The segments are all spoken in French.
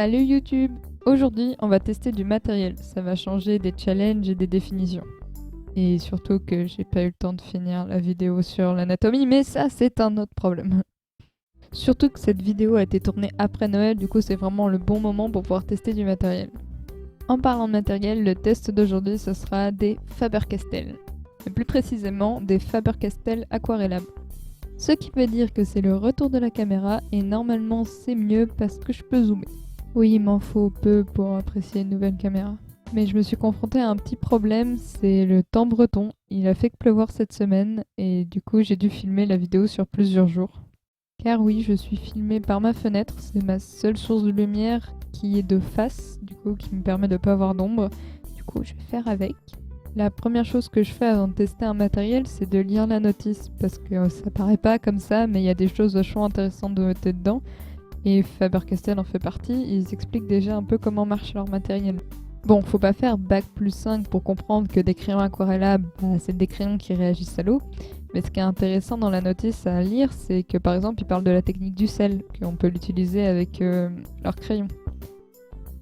Salut YouTube! Aujourd'hui, on va tester du matériel. Ça va changer des challenges et des définitions. Et surtout que j'ai pas eu le temps de finir la vidéo sur l'anatomie, mais ça, c'est un autre problème. Surtout que cette vidéo a été tournée après Noël, du coup, c'est vraiment le bon moment pour pouvoir tester du matériel. En parlant de matériel, le test d'aujourd'hui, ce sera des Faber-Castell. Et plus précisément, des Faber-Castell Aquarellab. Ce qui veut dire que c'est le retour de la caméra et normalement c'est mieux parce que je peux zoomer. Oui, il m'en faut peu pour apprécier une nouvelle caméra. Mais je me suis confrontée à un petit problème, c'est le temps breton. Il a fait que pleuvoir cette semaine et du coup j'ai dû filmer la vidéo sur plusieurs jours. Car oui, je suis filmée par ma fenêtre, c'est ma seule source de lumière qui est de face, du coup qui me permet de pas avoir d'ombre. Du coup je vais faire avec. La première chose que je fais avant de tester un matériel, c'est de lire la notice, parce que ça paraît pas comme ça, mais il y a des choses vachement intéressantes de noter dedans. Et Faber-Castell en fait partie, ils expliquent déjà un peu comment marche leur matériel. Bon, faut pas faire bac+5 pour comprendre que des crayons aquarellables, c'est des crayons qui réagissent à l'eau. Mais ce qui est intéressant dans la notice à lire, c'est que par exemple, ils parlent de la technique du sel, qu'on peut l'utiliser avec leurs crayons.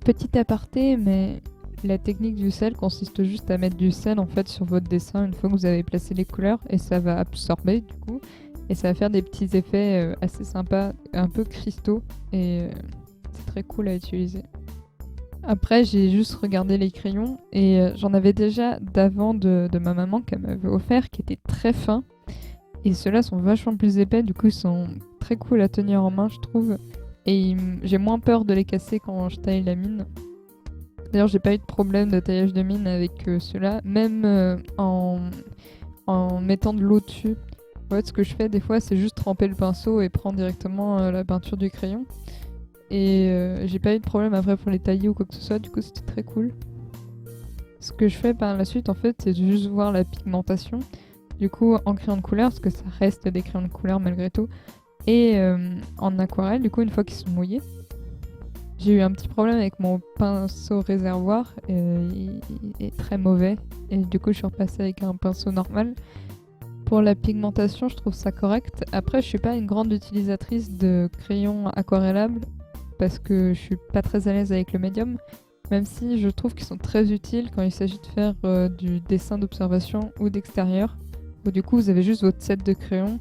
Petit aparté, mais la technique du sel consiste juste à mettre du sel en fait sur votre dessin une fois que vous avez placé les couleurs et ça va absorber du coup et ça va faire des petits effets assez sympas, un peu cristaux et c'est très cool à utiliser. Après j'ai juste regardé les crayons et j'en avais déjà d'avant de ma maman qu'elle m'avait offert qui étaient très fins et ceux-là sont vachement plus épais, du coup ils sont très cool à tenir en main je trouve et j'ai moins peur de les casser quand je taille la mine. D'ailleurs, j'ai pas eu de problème de taillage de mine avec ceux-là, même en mettant de l'eau dessus. En fait, ce que je fais des fois, c'est juste tremper le pinceau et prendre directement la peinture du crayon. Et j'ai pas eu de problème après pour les tailler ou quoi que ce soit, du coup c'était très cool. Ce que je fais par la suite, en fait, c'est juste voir la pigmentation. Du coup, en crayon de couleur, parce que ça reste des crayons de couleur malgré tout, et en aquarelle, du coup, une fois qu'ils sont mouillés. J'ai eu un petit problème avec mon pinceau réservoir, il est très mauvais et du coup je suis repassée avec un pinceau normal. Pour la pigmentation, je trouve ça correct. Après, je suis pas une grande utilisatrice de crayons aquarellables parce que je suis pas très à l'aise avec le médium, même si je trouve qu'ils sont très utiles quand il s'agit de faire du dessin d'observation ou d'extérieur, où du coup vous avez juste votre set de crayons.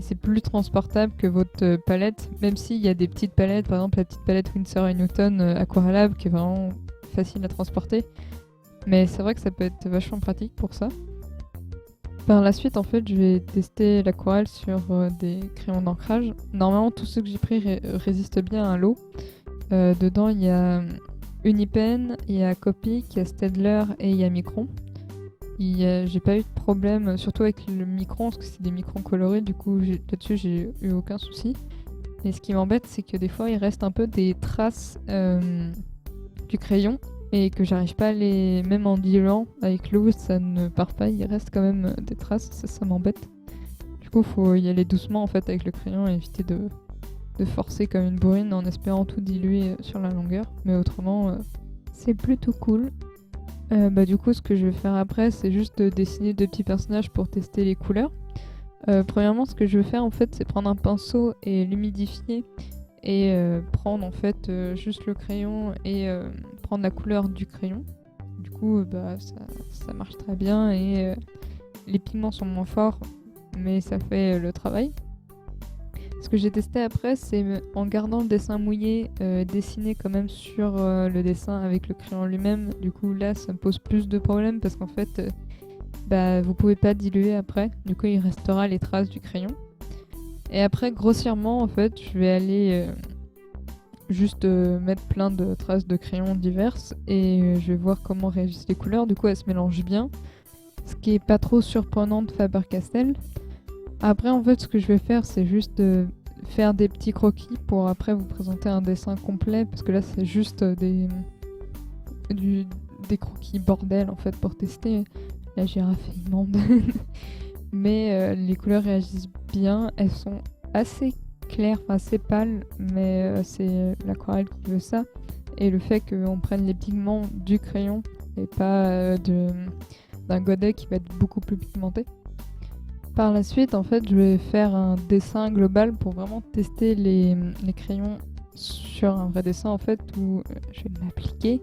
Et c'est plus transportable que votre palette, même s'il y a des petites palettes, par exemple la petite palette Winsor & Newton Aquarellab qui est vraiment facile à transporter. Mais c'est vrai que ça peut être vachement pratique pour ça. Par la suite, en fait, je vais tester l'aquarelle sur des crayons d'ancrage. Normalement, tous ceux que j'ai pris résistent bien à l'eau. Dedans, il y a Unipen, il y a Copic, il y a Staedtler et il y a Micron. J'ai pas eu de problème, surtout avec le micron, parce que c'est des microns colorés, du coup là-dessus j'ai eu aucun souci. Et ce qui m'embête, c'est que des fois il reste un peu des traces du crayon et que j'arrive pas à les. Même en diluant avec l'eau, ça ne part pas, il reste quand même des traces, ça m'embête. Du coup, faut y aller doucement en fait avec le crayon et éviter de forcer comme une bourrine en espérant tout diluer sur la longueur. Mais autrement, c'est plutôt cool. Du coup, ce que je vais faire après, c'est juste dessiner deux petits personnages pour tester les couleurs. Premièrement, ce que je vais faire en fait, c'est prendre un pinceau et l'humidifier et prendre en fait juste le crayon et prendre la couleur du crayon. Du coup, ça marche très bien et les pigments sont moins forts, mais ça fait le travail. Ce que j'ai testé après, c'est en gardant le dessin mouillé, dessiner quand même sur le dessin avec le crayon lui-même. Du coup, là, ça me pose plus de problèmes parce qu'en fait, vous pouvez pas diluer après. Du coup, il restera les traces du crayon. Et après, grossièrement, en fait, je vais aller juste mettre plein de traces de crayons diverses et je vais voir comment réagissent les couleurs. Du coup, elles se mélangent bien. Ce qui est pas trop surprenant de Faber-Castell. Après, en fait, ce que je vais faire, c'est juste faire des petits croquis pour après vous présenter un dessin complet, parce que là, c'est juste des croquis bordel, en fait, pour tester. La girafe est immonde. Mais les couleurs réagissent bien. Elles sont assez claires, enfin assez pâles, mais c'est l'aquarelle qui veut ça. Et le fait qu'on prenne les pigments du crayon et pas d'un godet qui va être beaucoup plus pigmenté. Par la suite, en fait, je vais faire un dessin global pour vraiment tester les crayons sur un vrai dessin en fait où je vais m'appliquer.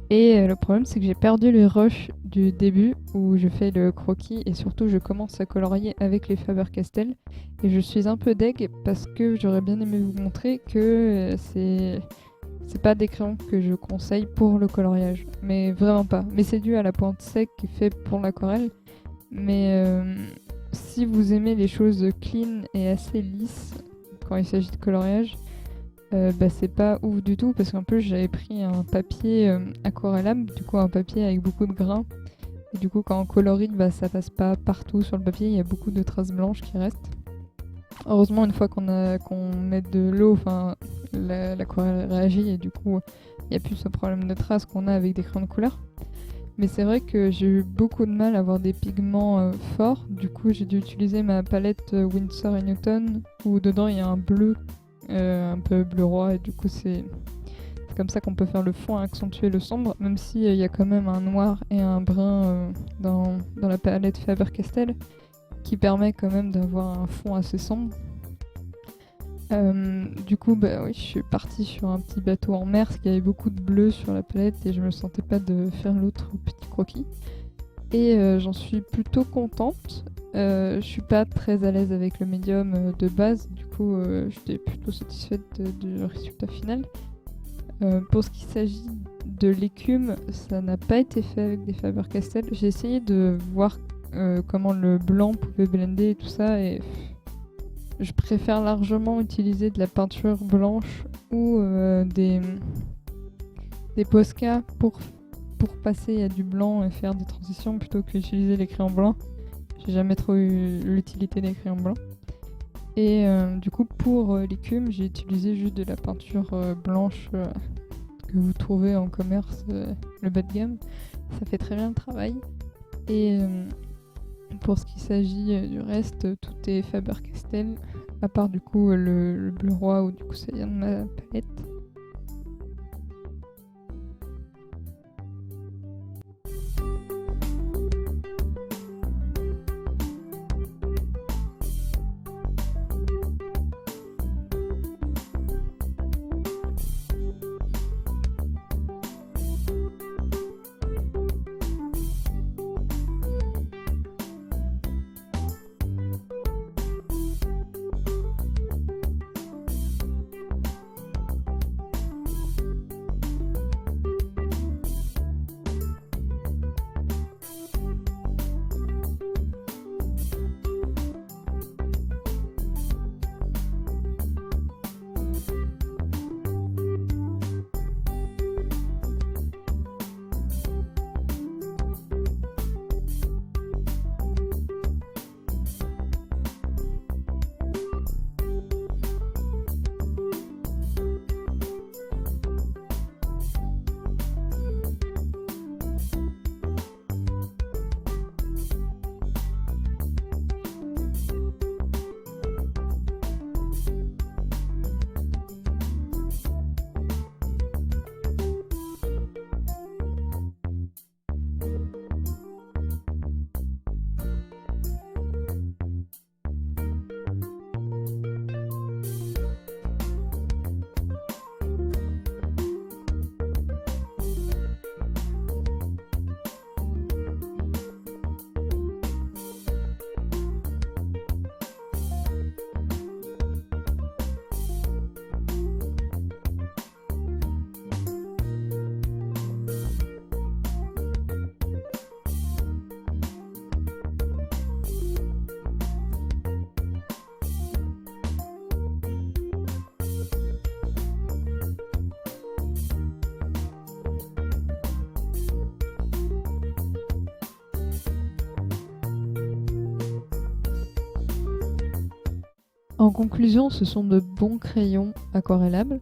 Et le problème c'est que j'ai perdu le rush du début où je fais le croquis et surtout je commence à colorier avec les Faber-Castell. Et je suis un peu deg parce que j'aurais bien aimé vous montrer que c'est pas des crayons que je conseille pour le coloriage, mais vraiment pas. Mais c'est dû à la pointe sec qui est fait pour l'aquarelle. Mais si vous aimez les choses clean et assez lisses quand il s'agit de coloriage, c'est pas ouf du tout parce qu'en plus j'avais pris un papier aquarellable, du coup un papier avec beaucoup de grains. Et du coup quand on colorie, ça passe pas partout sur le papier, il y a beaucoup de traces blanches qui restent. Heureusement une fois qu'on met de l'eau, l'aquarelle réagit et du coup il n'y a plus ce problème de traces qu'on a avec des crayons de couleur. Mais c'est vrai que j'ai eu beaucoup de mal à avoir des pigments forts. Du coup, j'ai dû utiliser ma palette Winsor & Newton où dedans il y a un bleu, un peu bleu roi. Et du coup, c'est comme ça qu'on peut faire le fond et accentuer le sombre. Même s'il y a quand même un noir et un brun dans la palette Faber-Castell qui permet quand même d'avoir un fond assez sombre. Du coup, oui, je suis partie sur un petit bateau en mer parce qu'il y avait beaucoup de bleu sur la palette et je me sentais pas de faire l'autre petit croquis. Et j'en suis plutôt contente. Je suis pas très à l'aise avec le médium de base, du coup j'étais plutôt satisfaite du résultat final. Pour ce qui s'agit de l'écume, ça n'a pas été fait avec des Faber-Castell. J'ai essayé de voir comment le blanc pouvait blender et tout ça et je préfère largement utiliser de la peinture blanche ou des Posca pour passer à du blanc et faire des transitions plutôt qu'utiliser les crayons blancs. J'ai jamais trop eu l'utilité des crayons blancs. Et du coup pour l'écume, j'ai utilisé juste de la peinture blanche que vous trouvez en commerce, le bas de gamme. Ça fait très bien le travail. Et pour ce qui s'agit du reste, tout est Faber-Castell, à part du coup le bleu roi où du coup ça vient de ma palette. En conclusion, ce sont de bons crayons aquarellables.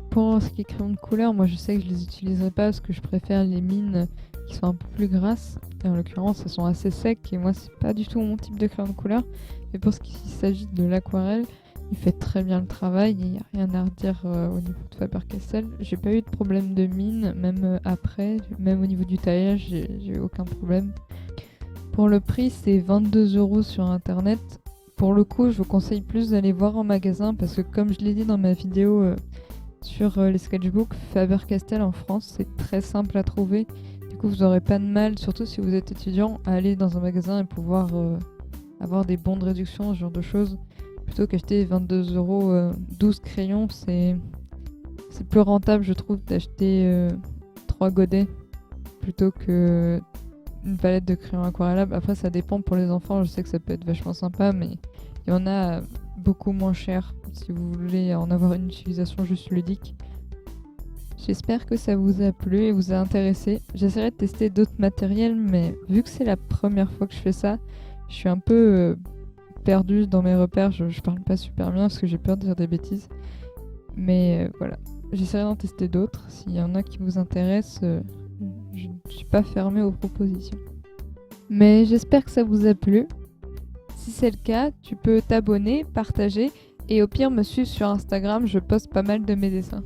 Pour ce qui est crayon de couleur, moi je sais que je les utiliserai pas parce que je préfère les mines qui sont un peu plus grasses. Et en l'occurrence, elles sont assez secs et moi c'est pas du tout mon type de crayon de couleur. Mais pour ce qui s'agit de l'aquarelle, il fait très bien le travail, il n'y a rien à redire au niveau de Faber-Castell. J'ai pas eu de problème de mine, même après, même au niveau du taillage, j'ai eu aucun problème. Pour le prix, c'est 22 € sur internet. Pour le coup, je vous conseille plus d'aller voir en magasin parce que comme je l'ai dit dans ma vidéo, sur les sketchbooks Faber-Castell en France, c'est très simple à trouver. Du coup, vous n'aurez pas de mal, surtout si vous êtes étudiant, à aller dans un magasin et pouvoir avoir des bons de réduction, ce genre de choses. Plutôt qu'acheter 22 € 12 crayons, c'est plus rentable, je trouve, d'acheter 3 godets plutôt que une palette de crayons aquarellables. Après, ça dépend pour les enfants, je sais que ça peut être vachement sympa, mais il y en a beaucoup moins cher si vous voulez en avoir une utilisation juste ludique. J'espère que ça vous a plu et vous a intéressé. J'essaierai de tester d'autres matériels, mais vu que c'est la première fois que je fais ça, je suis un peu perdue dans mes repères. Je parle pas super bien parce que j'ai peur de dire des bêtises. Mais voilà, j'essaierai d'en tester d'autres. S'il y en a qui vous intéressent, je ne suis pas fermée aux propositions. Mais j'espère que ça vous a plu. Si c'est le cas, tu peux t'abonner, partager et au pire me suivre sur Instagram, je poste pas mal de mes dessins.